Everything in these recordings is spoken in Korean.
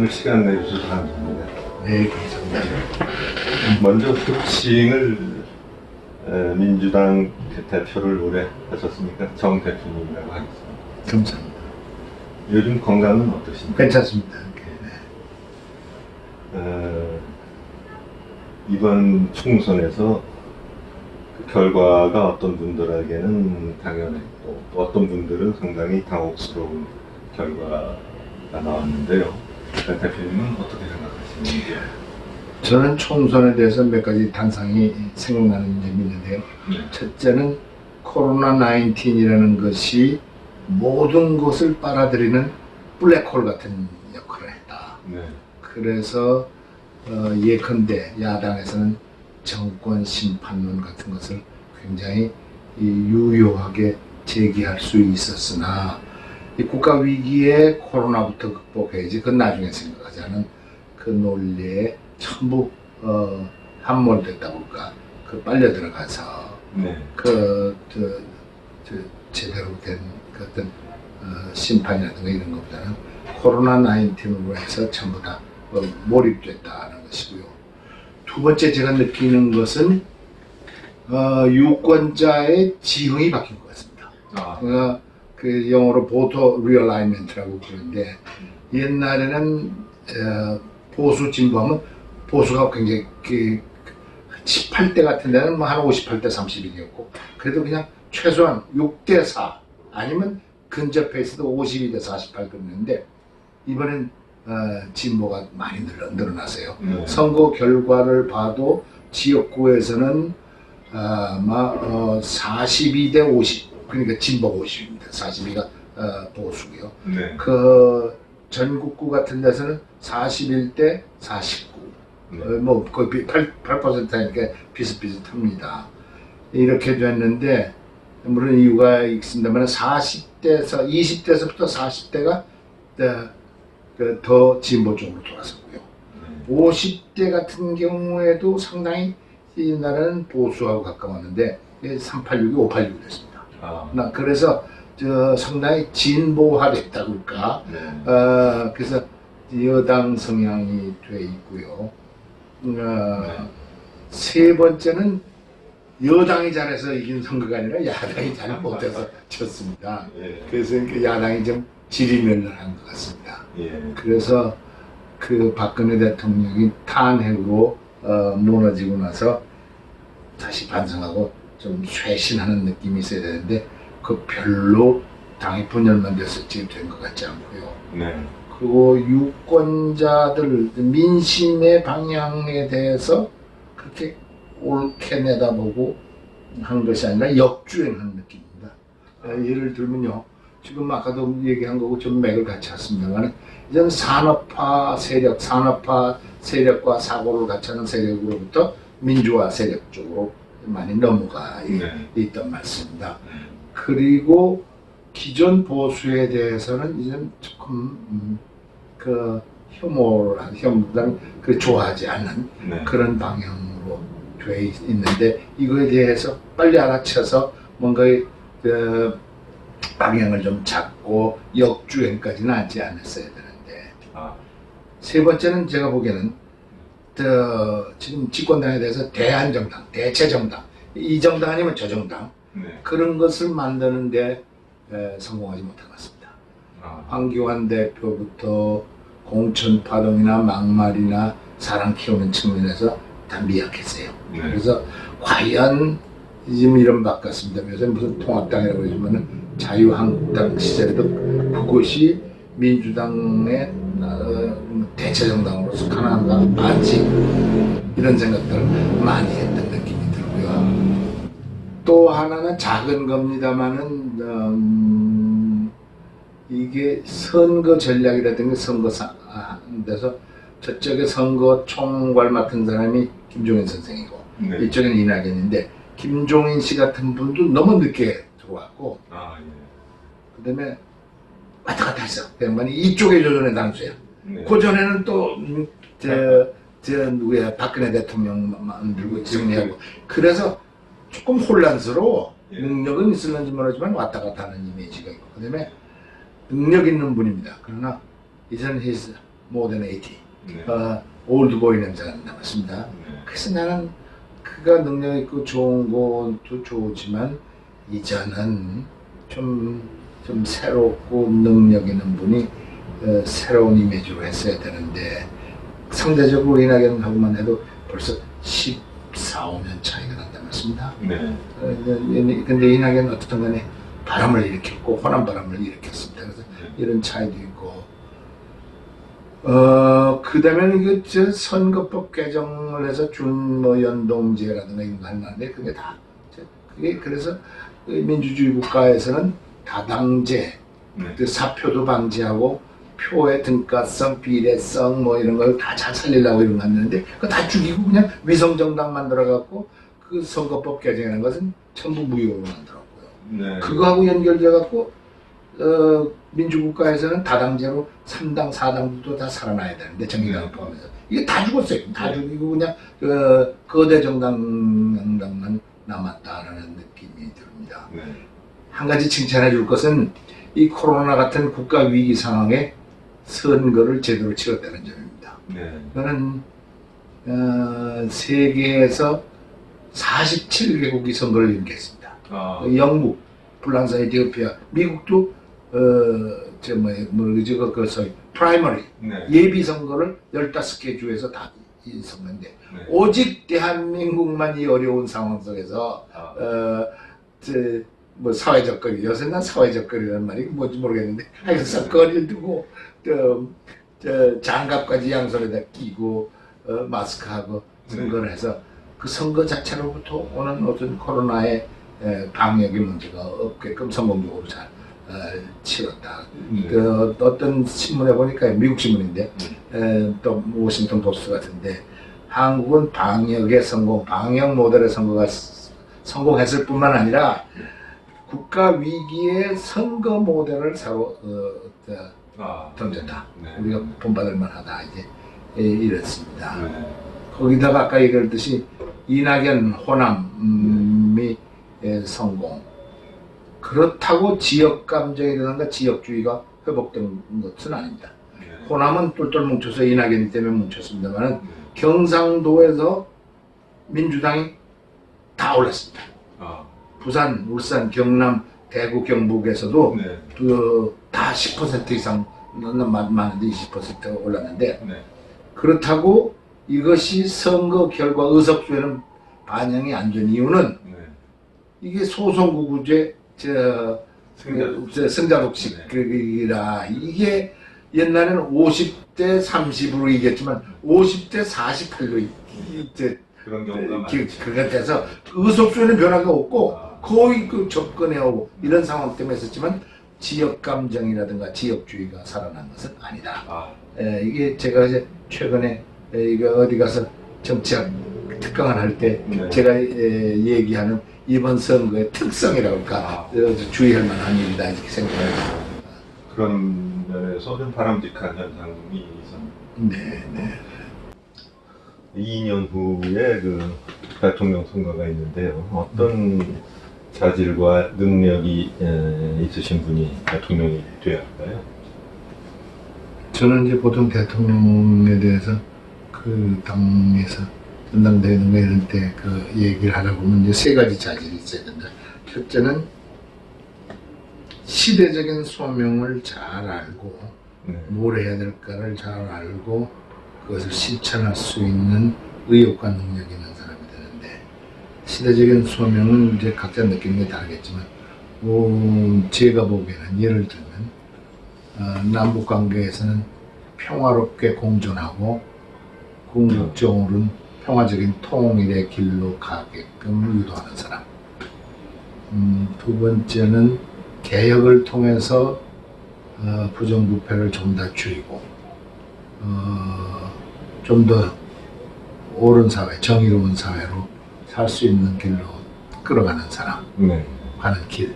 오늘 시간 내주셔서 감사합니다. 네, 감사합니다. 먼저 흑칭을 민주당 대표를 오래 하셨으니까 정 대표님이라고 하겠습니다. 감사합니다. 요즘 건강은 어떠십니까? 괜찮습니다. 이번 총선에서 그 결과가 어떤 분들에게는 당연했고 또 어떤 분들은 상당히 당혹스러운 결과가 나왔는데요. 대표님은 어떻게 생각하시는지요? 저는 총선에 대해서 몇 가지 단상이 생각나는 점이 있는데요. 첫째는 코로나19이라는 것이 모든 것을 빨아들이는 블랙홀 같은 역할을 했다. 네. 그래서 예컨대 야당에서는 정권 심판론 같은 것을 굉장히 유효하게 제기할 수 있었으나 이 국가 위기에 코로나부터 극복해야지 그건 나중에 생각하자는 그 논리에 전부 함몰됐다 볼까 그 빨려 들어가서 네. 제대로 된 그 어떤 심판이라든가 이런 것보다는 코로나19으로 해서 전부 다 몰입됐다는 것이고요. 두 번째 제가 느끼는 것은 유권자의 지형이 바뀐 것 같습니다. 그 영어로 보터 리얼라이먼트라고 부르는데 옛날에는 보수 진보하면 보수가 굉장히 18대 같은 데는 한 58대 31이었고 그래도 그냥 최소한 6대 4 아니면 근접해 있어도 52대 48 그랬는데 이번엔 진보가 많이 늘어났어요. 선거 결과를 봐도 지역구에서는 아마 42대 50 그러니까 진보가 50입니다. 42가 보수고요. 네. 그 전국구 같은 데서는 41대 49 뭐 거의 8%니까 비슷비슷합니다. 이렇게 됐는데 물론 이유가 있습니다만 40대에서 20대에서부터 40대가 더 진보 쪽으로 돌아섰고요. 50대 같은 경우에도 상당히 옛날에는 보수하고 가까웠는데 386이 586이 됐습니다. 그래서 상당히 진보화됐다 그럴까. 그래서 여당 성향이 돼 있고요. 세 번째는 여당이 잘해서 이긴 선거가 아니라 야당이 잘 못해서 졌습니다. 그래서 야당이 좀 지리멸렬한 것 같습니다. 그래서 그 박근혜 대통령이 탄핵으로 무너지고 나서 다시 반성하고 좀 쇄신하는 느낌이 있어야 되는데 그 별로 당이 분열만 돼서 지금 된 것 같지 않고요. 그리고 유권자들 민심의 방향에 대해서 그렇게 옳게 내다보고 한 것이 아니라 역주행한 느낌입니다. 예를 들면요. 지금 아까도 얘기한 거고 좀 맥을 같이 했습니다만 이제는 산업화 세력과 사고를 같이 하는 세력으로부터 민주화 세력 쪽으로 많이 넘어가 있던 말씀입니다. 그리고 기존 보수에 대해서는 이제는 조금 혐오보다는 좋아하지 않는 그런 방향으로 돼 있는데 이거에 대해서 빨리 알아채서 뭔가 방향을 좀 잡고 역주행까지는 하지 않았어야 되는데 세 번째는 제가 보기에는 지금 집권당에 대해서 대한정당, 대체정당 이 정당 아니면 저 정당 그런 것을 만드는데 성공하지 못한 것 같습니다. 황교안 대표부터 공천파동이나 막말이나 사람 키우는 측면에서 다 미약했어요. 그래서 과연 지금 이름 바꿨습니다. 요새 무슨 통합당이라고 그러지만은 자유한국당 시절에도 그것이 민주당의 대체정당으로서 가능한가 아직 이런 생각들을 많이 했던 느낌이 들고요. 또 하나는 작은 겁니다만은 이게 선거 전략이라든가 선거에서 저쪽에 선거 총괄 맡은 사람이 김종인 선생이고 이쪽에는 이낙연인데 김종인 씨 같은 분도 너무 늦게 들어왔고 그 다음에 왔다 갔다 했어. 양반이 이쪽에 조전의 당수야. 그 전에는 또 누구야 박근혜 대통령 만들고 정리하고 그래서 조금 혼란스러워. 능력은 있을는지 모르지만 왔다 갔다 하는 이미지가 있고 그 다음에 능력 있는 분입니다. 그러나 이제는 his 모더네이티, 네. 올드보이 냄새가 남았습니다. 네. 그래서 나는 그가 능력 있고 좋은 것도 좋지만 이제는 좀 새롭고 능력 있는 분이 새로운 이미지로 했어야 되는데 상대적으로 이낙연하고만 해도 벌써 14, 5년 차이가 난다 말습니다. 네. 근데 이낙연은 어떻든 간에 바람을 일으켰고 호남 바람을 일으켰습니다. 그래서 이런 차이도 있고 그 다음에는 이거 저 선거법 개정을 해서 준 연동제라든가 이런 거 하는데 그게 다 그게 그래서 민주주의 국가에서는 다당제, 네. 사표도 방지하고 표의 등가성, 비례성 뭐 이런 걸 다 잘 살리려고 이런 거 하는데 그거 다 죽이고 그냥 위성정당 만들어갖고 그 선거법 개정이라는 것은 전부 무효로 만들었고요. 네. 그거하고 연결돼갖고 민주국가에서는 다당제로 3당, 4당도 다 살아나야 되는데 정의당을 포함해서 이게 다 죽었어요. 다 죽이고 그냥 거대 정당만 남았다라는 느낌이 듭니다. 네. 한 가지 칭찬해 줄 것은 이 코로나 같은 국가 위기 상황에 선거를 제대로 치렀다는 점입니다. 네. 저는 세계에서 47개국이 선거를 연기했습니다. 영국, 프랑스, 에티오피아, 미국도 프라이머리 네. 예비 선거를 15개 주에서 다 선거인데 네. 오직 대한민국만 이 어려운 상황 속에서 사회적 거리, 요새 난 사회적 거리라는 말이 뭔지 모르겠는데 하여튼 거리를 두고 장갑까지 양손에다 끼고 마스크하고 선거를 해서 그 선거 자체로부터 오는 어떤 코로나의 방역의 문제가 없게끔 성공적으로 잘 치렀다. 어떤 신문에 보니까 미국 신문인데 또 워싱턴 포스트 같은데 한국은 방역의 성공, 방역 모델의 성공했을 뿐만 아니라 국가 위기의 선거 모델을 새로 던졌다. 네. 우리가 본받을 만하다. 이제 이랬습니다. 네. 거기다가 아까 얘기했듯이 이낙연 호남이 성공. 그렇다고 지역 감정이라든가 지역주의가 회복된 것은 아닙니다. 네. 호남은 똘똘 뭉쳐서 이낙연 때문에 뭉쳤습니다만 경상도에서 민주당이 다 올랐습니다. 부산, 울산, 경남, 대구, 경북에서도 네. 다 10% 이상 많은데 20%가 올랐는데 네. 그렇다고 이것이 선거 결과 의석수에는 반영이 안 된 이유는 네. 이게 소선거구제 승자독식이라 이게 옛날에는 50대 30으로 이겼지만 50대 48로 이제 그런 경우가 많죠. 그것 돼서 의석수에는 변화가 없고 거의 접근해오고 이런 상황 때문에 했었지만 지역 감정이라든가 지역주의가 살아난 것은 아니다. 이게 제가 이제 최근에 이거 어디 가서 정치학 특강을 할 때 네. 제가 얘기하는 이번 선거의 특성이라고 할까 주의할 만한 일이다 이렇게 생각합니다. 그런 면에서 좀 바람직한 현상이 있습니다. 네. 2년 후에 그 대통령 선거가 있는데요. 어떤 자질과 능력이 있으신 분이 대통령이 되어야 할까요? 저는 이제 보통 대통령에 대해서 그 당에서 전당대회나 이런 때 그 얘기를 하다 보면 이제 세 가지 자질이 있어야 된다. 첫째는 시대적인 소명을 잘 알고 뭘 해야 될까를 잘 알고 그것을 실천할 수 있는 의욕과 능력이 있는 사람이 되는데 시대적인 소명은 이제 각자 느끼는 게 다르겠지만 제가 보기에는 예를 들면 남북 관계에서는 평화롭게 공존하고 궁극적으로는 평화적인 통일의 길로 가게끔 유도하는 사람. 두 번째는 개혁을 통해서 부정부패를 좀 더 줄이고 좀 더 옳은 사회, 정의로운 사회로 살 수 있는 길로 끌어가는 사람, 가는 길.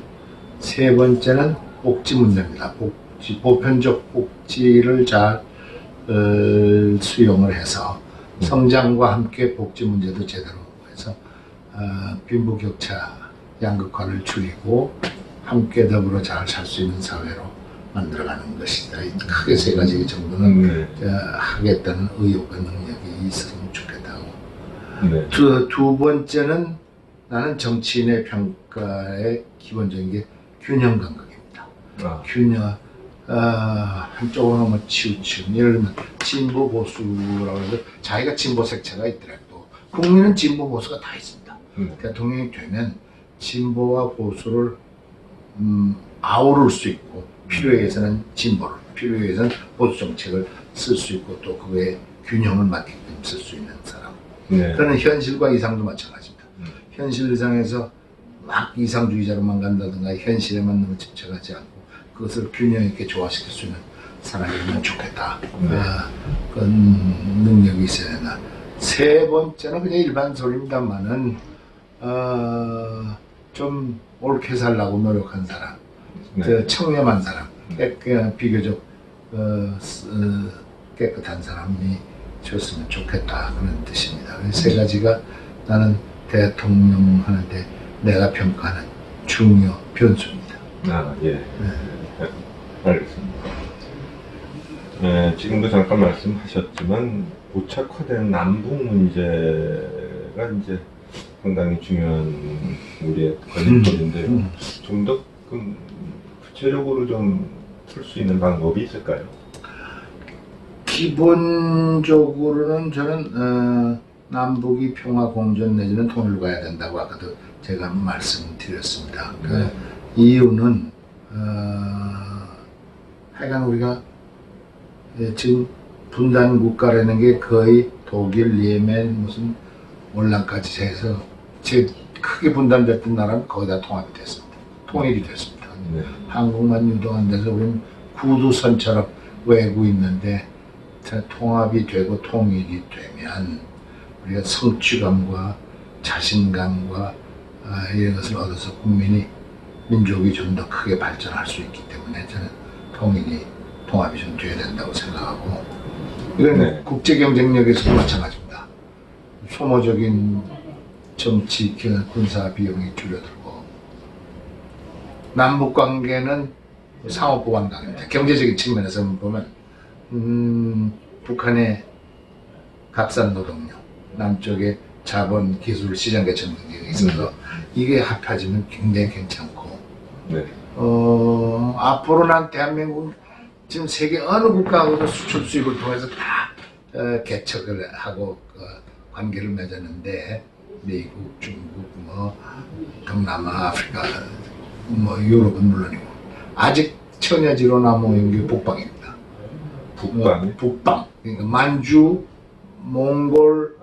세 번째는 복지 문제입니다. 보편적 복지를 잘 수용을 해서 성장과 함께 복지 문제도 제대로 해서 빈부격차 양극화를 줄이고 함께 더불어 잘 살 수 있는 사회로 만들어가는 것이다. 크게 세 가지 정도는 하겠다는 의욕과 능력이 있었으면 좋겠다고. 네. 두 번째는 나는 정치인의 평가의 기본적인 게 균형 감각입니다. 균형, 한쪽으로 뭐 치우치고, 예를 들면 진보 보수라고 해서 자기가 진보 색채가 있더라도 국민은 진보 보수가 다 있습니다. 대통령이 되면 진보와 보수를 아우를 수 있고, 필요에 의해서는 진보를, 필요에 의해서는 보수 정책을 쓸 수 있고, 또 그거에 균형을 맞게끔 쓸 수 있는 사람. 그는 현실과 이상도 마찬가지입니다. 현실 이상에서 막 이상주의자로만 간다든가 현실에만 너무 집착하지 않고 그것을 균형 있게 조화시킬 수 있는 사람이면 좋겠다. 그런 능력이 있어야 된다. 세 번째는 그냥 일반 소리입니다만은 좀 옳게 살라고 노력한 사람, 청렴한 사람, 그냥 비교적 깨끗한 사람이 줬으면 좋겠다 그런 뜻입니다. 세 가지가 나는 대통령 하는데 내가 평가하는 중요 변수입니다. 알겠습니다. 지금도 잠깐 말씀하셨지만 고착화된 남북 문제가 이제 상당히 중요한 우리의 걸림돌인데요. 좀 더 구체적으로 좀 풀 수 있는 방법이 있을까요? 기본적으로는 저는 남북이 평화 공존 내지는 통일로 가야 된다고 아까도 제가 말씀드렸습니다. 그 이유는 하여간 우리가 지금 분단 국가라는 게 거의 독일, 예멘, 무슨 월남까지 해서 제일 크게 분단됐던 나라는 거의 다 통합이 됐습니다. 통일이 됐습니다. 한국만 유독 안 돼서 우리는 구두선처럼 외고 있는데 통합이 되고 통일이 되면 우리가 성취감과 자신감과 이런 것을 얻어서 민족이 좀 더 크게 발전할 수 있기 때문에 저는 통합이 좀 돼야 된다고 생각하고 이건 국제 경쟁력에서도 마찬가지입니다. 소모적인 정치, 군사 비용이 줄어들고 남북 관계는 상호 보완관계입니다. 경제적인 측면에서 보면 북한의 값싼 노동력, 남쪽의 자본, 기술, 시장 개척 능력이 있어서 이게 합해지면 굉장히 괜찮고 앞으로 난 대한민국 지금 세계 어느 국가하고도 수출 수입을 통해서 다 개척을 하고 관계를 맺었는데 미국, 중국, 뭐 동남아, 아프리카, 뭐 유럽은 물론이고 아직 처녀지로 남아있는 게 북방입니다. 북방. 그러니까 만주, 몽골,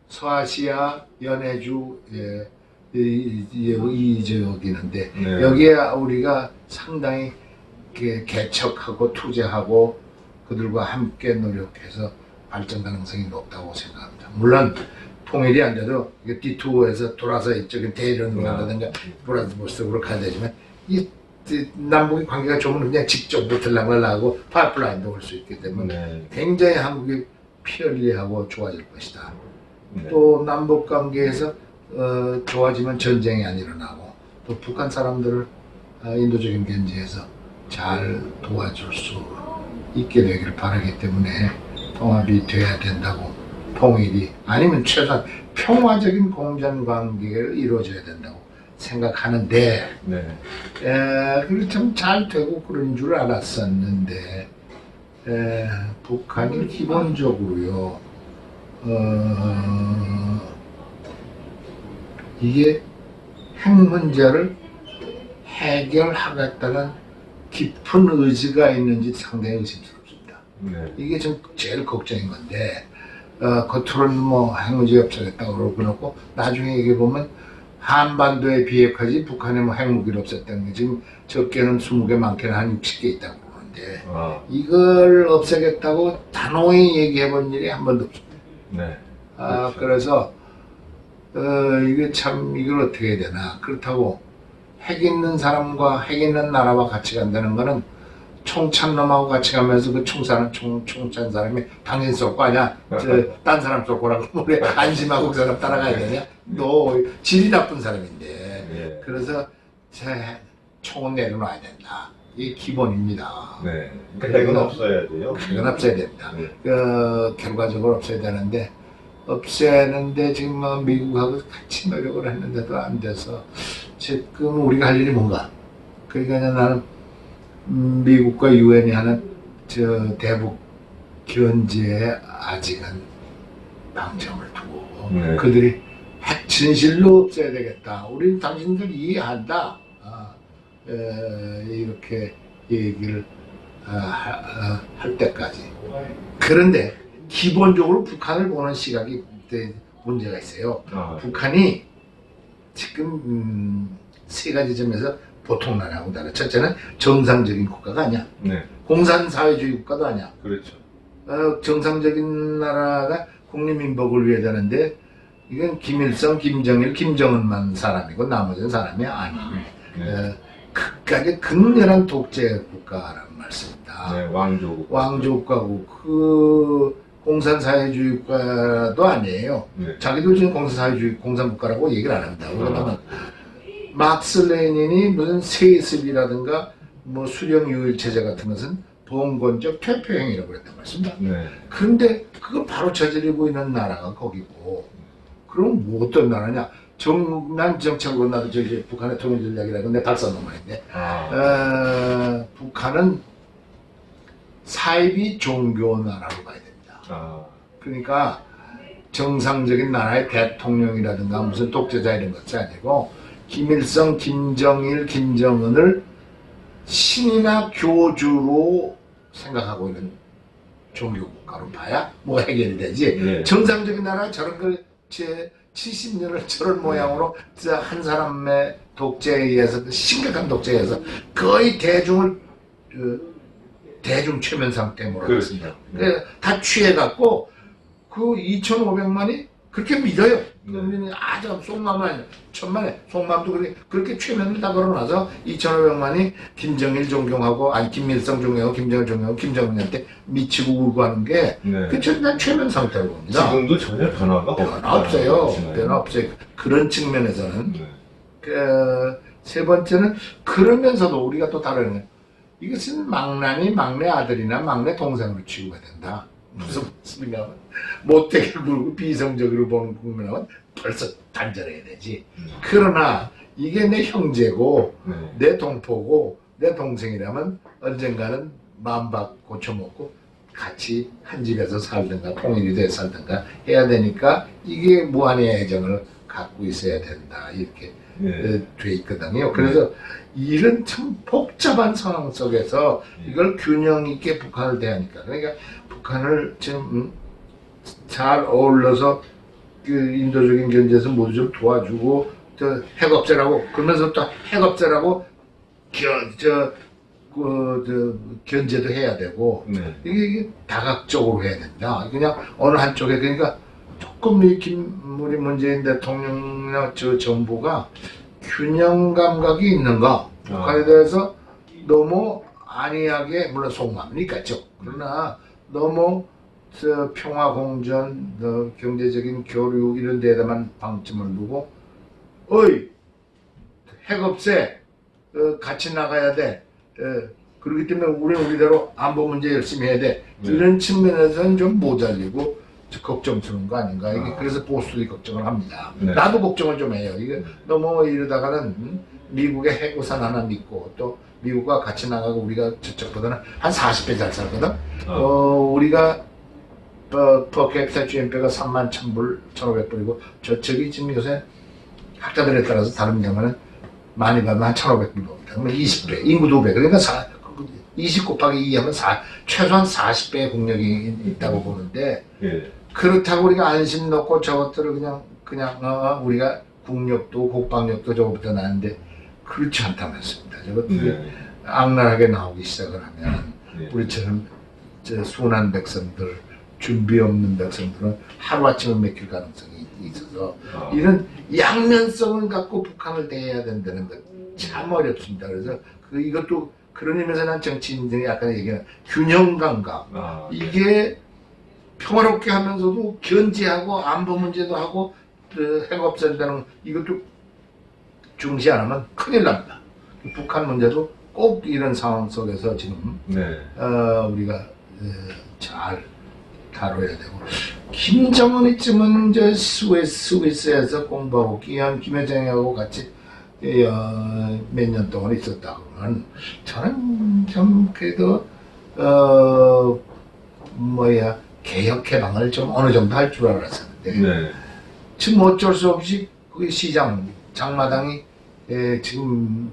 서아시아, 연해주 이 지역이 있는데 여기에 우리가 상당히 개척하고 투자하고 그들과 함께 노력해서 발전 가능성이 높다고 생각합니다. 물론 통일이 안 돼도 D2에서 돌아서 이쪽에 대련을 한다든가 브라드보스으로 가야 되지만 이 남북의 관계가 좋으면 그냥 직접 들락날락하고 파이프라인도 올 수 있기 때문에 굉장히 한국이 편리하고 좋아질 것이다. 또 남북 관계에서 좋아지면 전쟁이 안 일어나고 또 북한 사람들을 인도적인 견지에서 잘 도와줄 수 있게 되기를 바라기 때문에 통합이 돼야 된다고 통일이 아니면 최소한 평화적인 공존관계를 이루어져야 된다고 생각하는데 그게 참 잘 되고 그런 줄 알았었는데 북한이 기본적으로요 이게 핵 문제를 해결하겠다는 깊은 의지가 있는지 상당히 의심스럽습니다. 이게 좀 제일 걱정인 건데 겉으로는 뭐 핵 문제 없애겠다고 그러고 나중에 얘기해 보면 한반도의 비핵화지 북한에 뭐 핵무기를 없앴다는 게 지금 적게는 20개 많게는 한 60개 있다고 그러는데 이걸 없애겠다고 단호히 얘기해 본 일이 한 번도 없습니다. 그렇죠. 그래서 이게 참 이걸 어떻게 해야 되나. 그렇다고 핵 있는 사람과 핵 있는 나라와 같이 간다는 거는 총찬 놈하고 같이 가면서 그 총찬 사람이 당신 쏠 거 아니야? 딴 사람 쏠 거라고 우리 안심하고 그 사람 따라가야 되냐? 너 질이 나쁜 사람인데. 그래서 총은 내려놔야 된다. 이게 기본입니다. 네. 그러니까 핵은 없어야 돼요. 핵은 없어야 됩니다. 네. 결과적으로 없어야 되는데 없애는데 지금 뭐 미국하고 같이 노력을 했는데도 안 돼서 지금 우리가 할 일이 뭔가? 그러니까 나는 미국과 유엔이 하는 저 대북 견제에 아직은 방점을 두고 네. 그들이 핵 진실로 없애야 되겠다. 우리는 당신들 이해한다. 이렇게 얘기를 할 때까지. 그런데 기본적으로 북한을 보는 시각이 문제가 있어요. 북한이 지금 세 가지 점에서 보통 나라하고 다르. 첫째는 정상적인 국가가 아니야. 네. 공산사회주의 국가도 아니야. 그렇죠. 정상적인 나라가 국민민복을 위해 되는데 이건 김일성, 김정일, 김정은만 사람이고 나머지는 사람이 아닌 극악의 극렬한 독재 국가라는 말씀입니다. 네, 왕조 국가고 그 공산사회주의 국가도 아니에요. 네. 자기도 지금 공산사회주의 공산국가라고 얘기를 안 합니다. 왜냐하면 막스 레닌이 무슨 세습이라든가 뭐 수령유일체제 같은 것은 봉건적 퇴폐행위라고 그랬단 말씀입니다. 네. 그런데 그걸 바로 저지르고 있는 나라가 거기고 그럼 뭐 어떤 나라냐? 난 정책을 나도 저기 북한의 통일 전략이라고 내 박사논문인데 북한은 사이비 종교 나라로 가야 됩니다. 그러니까 정상적인 나라의 대통령이라든가 무슨 독재자 이런 것이 아니고 김일성, 김정일, 김정은을 신이나 교주로 생각하고 있는 종교 국가로 봐야 뭐 해결이 되지. 네. 정상적인 나라 저런 걸 70년을 저런 모양으로 한 사람의 독재에 의해서 심각한 독재에 의해서 거의 대중을 대중 최면 상태에 몰아갔습니다. 그렇죠. 다 취해갖고 그 2,500만이 그렇게 믿어요. 그러면 아주 속마음은 아니에요. 천만에 속마음도 그렇게 최면을 다 걸어놔서 2,500만이 김정일 존경하고 아니 김일성 존경하고 김정일 존경하고 김정은한테 미치고 울고 하는 게 그 최면 상태라고 봅니다. 지금도 전혀 변화가 없어요. 변화 없어요. 그런 측면에서는 세 번째는 그러면서도 우리가 또 다른 이것은 망나니 막내 아들이나 막내 동생으로 취급해야 된다. 무슨 말이냐면 못되게 굴고 비성적으로 보는 국민하면 벌써 단절해야 되지. 그러나 이게 내 형제고 내 동포고 내 동생이라면 언젠가는 마음밥 고쳐먹고 같이 한 집에서 살든가 통일이 돼 살든가 해야 되니까 이게 무한의 애정을 갖고 있어야 된다 이렇게 돼 있거든요. 그래서 이런 참 복잡한 상황 속에서 이걸 균형 있게 북한을 대하니까 그러니까 북한을 지금 잘 어울러서 그 인도적인 견제에서 모두 좀 도와주고 저 핵업제라고 그러면서 또 핵업제라고 견제도 해야 되고 이게 다각적으로 해야 된다. 그냥 어느 한쪽에 그러니까 조금 우리 문재인 대통령이나 저 정부가 균형 감각이 있는가 북한에 대해서 너무 안이하게 물론 속마음은 있겠죠. 그러나 너무 평화 공전, 경제적인 교류 이런 데에다만 방점을 두고 어이 핵 없애 같이 나가야 돼. 그렇기 때문에 우리는 우리대로 안보 문제 열심히 해야 돼. 이런 측면에서는 좀 모자리고 걱정스러운 거 아닌가. 이게 그래서 보수들이 걱정을 합니다. 나도 걱정을 좀 해요. 이게 너무 이러다가는 미국의 핵우산 하나 믿고 또 미국과 같이 나가고 우리가 저쪽보다는 한 40배 잘 살거든. 우리가 퍼캡ita GNP가 31,000불, 1,500불이고 저쪽이 지금 요새 학자들에 따라서 다른 경우는 많이 받으면 한 1,500불 봅니다. 그러면 20배, 인구 2배. 그러니까 20 곱하기 2 하면 최소한 40배의 국력이 있다고 보는데 그렇다고 우리가 안심 놓고 저것들을 그냥 우리가 국력도 국방력도 저것보다 나는데 그렇지 않다면습니다. 저것들이 악랄하게 나오기 시작을 하면 우리처럼 순한 백성들, 준비 없는 백성들은 하루아침에 맥힐 가능성이 있어서 이런 양면성을 갖고 북한을 대해야 된다는 것 참 어렵습니다. 그래서 이것도 그런 의미에서 난 정치인들이 아까 얘기한 균형 감각 이게 평화롭게 하면서도 견제하고 안보 문제도 하고 핵 없앤다는 이것도 중시 안 하면 큰일 납니다. 북한 문제도 꼭 이런 상황 속에서 지금 네. 우리가 잘 다뤄야 되고, 김정은 이쯤은 저 스위스에서 공부하고 기한 김여정하고 같이 몇 년 동안 있었다 그러면 저는 좀 그래도 개혁 개방을 좀 어느 정도 할 줄 알았었는데, 네. 지금 어쩔 수 없이 그 시장 장마당이 지금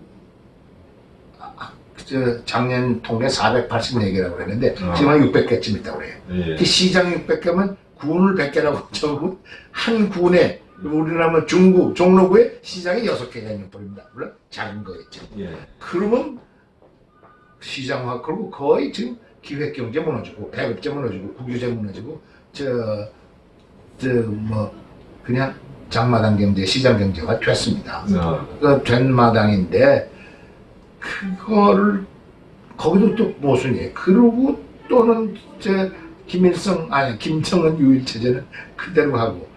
작년 통계 484개라고 그랬는데 지금 한 600개쯤 있다고 그래요. 예. 그 시장 600개면 군을 100개라고 적으면 한 군에, 우리나라 중구 종로구에 시장이 6개가 있는 꼴입니다. 물론 작은 거겠죠. 예. 그러면 시장화, 그리고 거의 지금 기획경제 무너지고 대급제 무너지고 국유제 무너지고 그냥 장마당 경제, 시장 경제가 됐습니다. 그 된 마당인데 그거를 거기도 또 모순이에요. 그러고 또는 김정은 유일 체제는 그대로 하고,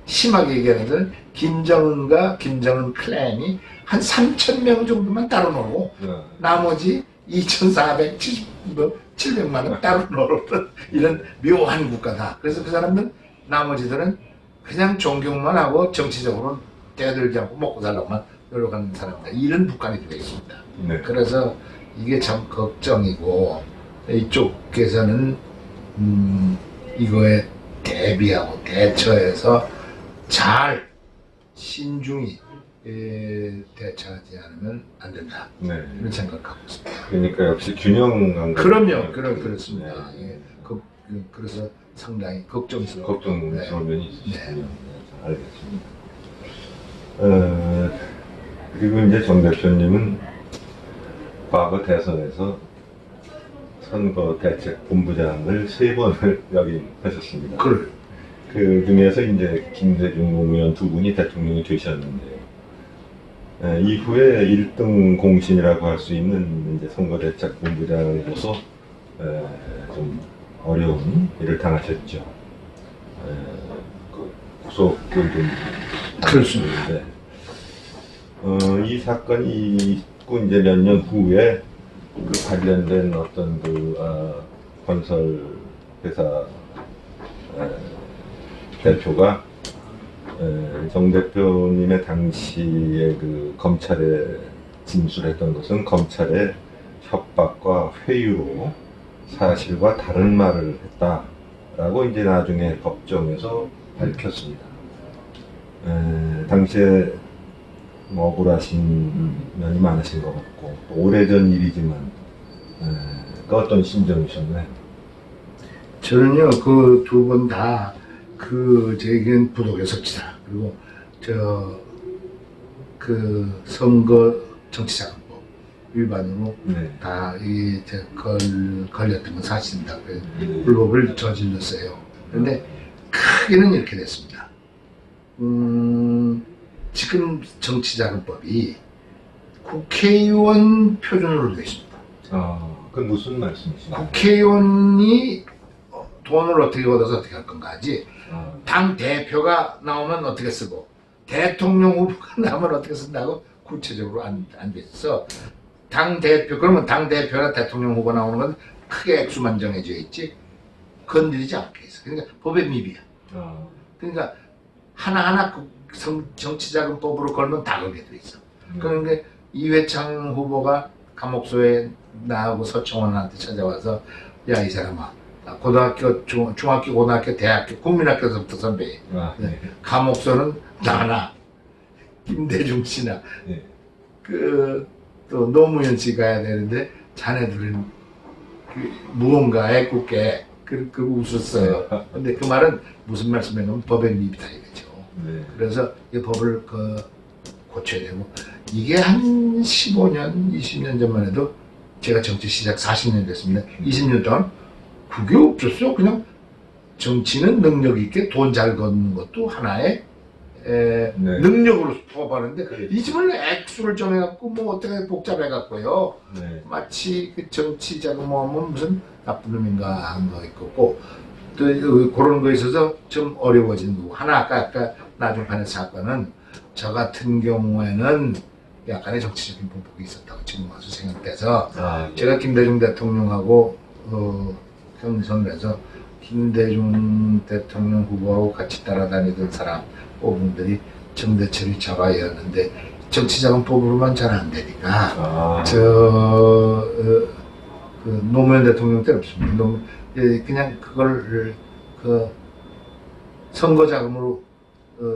심하게 얘기하는 김정은과 김정은 클랜이 한 3,000명 정도만 따로 놀고 나머지 700만 원 따로 놀았던 이런 묘한 국가다. 그래서 그 사람들 나머지들은 그냥 존경만 하고 정치적으로는 대들지 않고 먹고 살려고만 노력하는 사람들, 이런 북한이 되어 있습니다. 네. 그래서 이게 참 걱정이고, 이쪽에서는 이거에 대비하고 대처해서 잘 신중히 대처하지 않으면 안 된다. 네. 이런 생각하고 있습니다. 그러니까 역시 균형 그럼요, 그렇습니다. 네. 예. 그래서 상당히 걱정스러워. 걱정스러운 면이 있으시군요. 네. 네. 알겠습니다. 그리고 이제 정 대표님은 과거 대선에서 선거 대책 본부장을 3번을 역임하셨습니다. 그 중에서 이제 김대중 노무현 두 분이 대통령이 되셨는데요. 이후에 1등 공신이라고 할 수 있는 이제 선거 대책 본부장으로서 좀 어려운 일을 당하셨죠. 구속을 좀 그렇습니다. 이 사건이 있고 이제 몇 년 후에 그 관련된 어떤 건설 회사 대표가 정 대표님의 당시에 그 검찰에 진술했던 것은 검찰의 협박과 회유로 사실과 다른 말을 했다라고 이제 나중에 법정에서 밝혔습니다. 당시에 억울하신 면이 많으신 것 같고, 또 오래전 일이지만 그 어떤 심정이셨나요? 저는요, 그 두 분 다 제겐 부독의 석치다. 그리고 선거 정치자금법 위반으로 다 걸렸던 건 사실입니다. 불법을 저질렀어요. 그런데 크게는 이렇게 됐습니다. 지금 정치자금법이 국회의원 표준으로 되어 있습니다. 그건 무슨 말씀이신가요? 국회의원이 돈을 어떻게 얻어서 어떻게 할 건가 하지, 당 대표가 나오면 어떻게 쓰고 대통령 후보가 나오면 어떻게 쓴다고 구체적으로 안 돼 있어. 그러면 당 대표나 대통령 후보 나오는 건 크게 액수만 정해져 있지 건드리지 않게 있어. 그러니까 법의 미비야. 그러니까 하나하나 정치자금법으로 걸면 다 걸게 돼 있어. 그러니까 이회창 후보가 감옥소에 나하고 서청원한테 찾아와서, 야, 이 사람아, 고등학교, 중학교, 고등학교, 대학교, 국민학교에서부터 선배해. 감옥소는 나나, 김대중 씨나, 또 노무현 씨 가야 되는데, 자네들은 무언가 애꿎게 그 웃었어요. 근데 그 말은 무슨 말씀이냐면 법의 미비다 이거죠. 그래서 이 법을 고쳐야 되고, 이게 한 15년, 20년 전만 해도 제가 정치 시작 40년 됐습니다. 20년 동안 그게 없었어. 그냥 정치는 능력 있게 돈 잘 걷는 것도 하나의 능력으로 뽑아하는데, 이 집을 액수를 정해갖고 뭐 어떻게 복잡해갖고요. 마치 그 정치 자금하면 무슨 나쁜 놈인가 한 거 있고, 또 그런 거에 있어서 좀 어려워진 거고. 하나 아까 나중판의 사건은 저 같은 경우에는 약간의 정치적인 보복이 있었다고 지금 와서 생각돼. 같아서 아, 예. 제가 김대중 대통령하고 경선을 해서 김대중 대통령 후보하고 같이 따라다니던 사람 뽑은들이 정대철이 자가였는데 정치자금 뽑으로만 잘 안 되니까 아, 그 노무현 대통령 때 없습니다. 그냥 그걸 그 선거 자금으로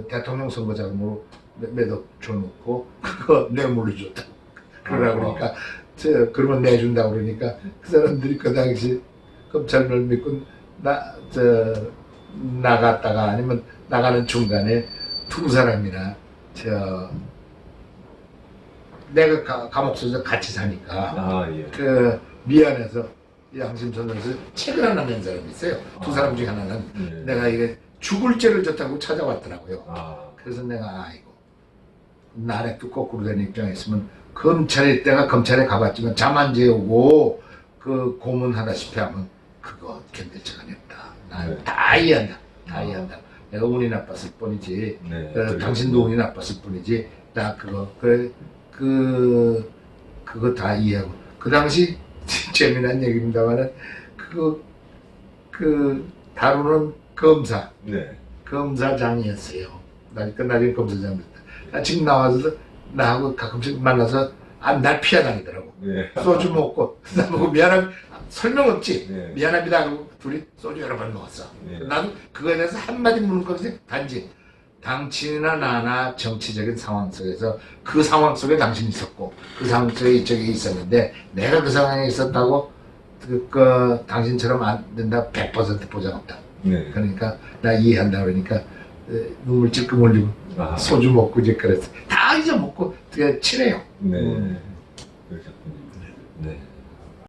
대통령 선거 자금으로 몇억 줘놓고 그거 뇌물로 줬다. 그러라 그러니까 그러면 내준다 그러니까 그 사람들이 그 당시 검찰을 믿고 나갔다가 아니면 나가는 중간에 두 사람이나 내가 감옥 속에서 같이 사니까 아, 예. 그 미안해서 양심선에서 책을 하나 낸 사람이 있어요. 두 사람 중에 하나는 예. 내가 이게 죽을 죄를 졌다고 찾아왔더라고요. 아, 그래서 내가 아이고 나래 또 거꾸로 된 입장에 있으면 내가 검찰에 가봤지만 잠 안 재우고 그 고문하다시피 하면 그거 견딜 자가 없다. 나 네. 다 이해한다. 다 이해한다. 내가 운이 나빴을 뿐이지. 네. 당신도 운이 나빴을 뿐이지. 나 그거 그거 다 이해하고 그 당시 재미난 얘기입니다만은 그 다루는 검사장이었어요. 나중에 검사장 됐다. 나 지금 나와서 나하고 가끔씩 만나서 날 피하다니더라고. 예. 소주 먹고 나보고 설명 없지. 네. 미안합니다 하고 둘이 소주 여러 번 먹었어. 네. 나도 그거에 대해서 한마디 묻는 것이 단지 당신이나 나나 정치적인 상황 속에서 그 상황 속에 당신이 있었고 그 상황 속에 이쪽에 있었는데 내가 그 상황에 있었다고 당신처럼 안 된다 100% 보장 없다. 네. 그러니까 나 이해한다 그러니까 눈물 찔끔 흘리고 아, 소주 먹고 이제 그랬어. 다 잊어먹고 되게 친해요. 네.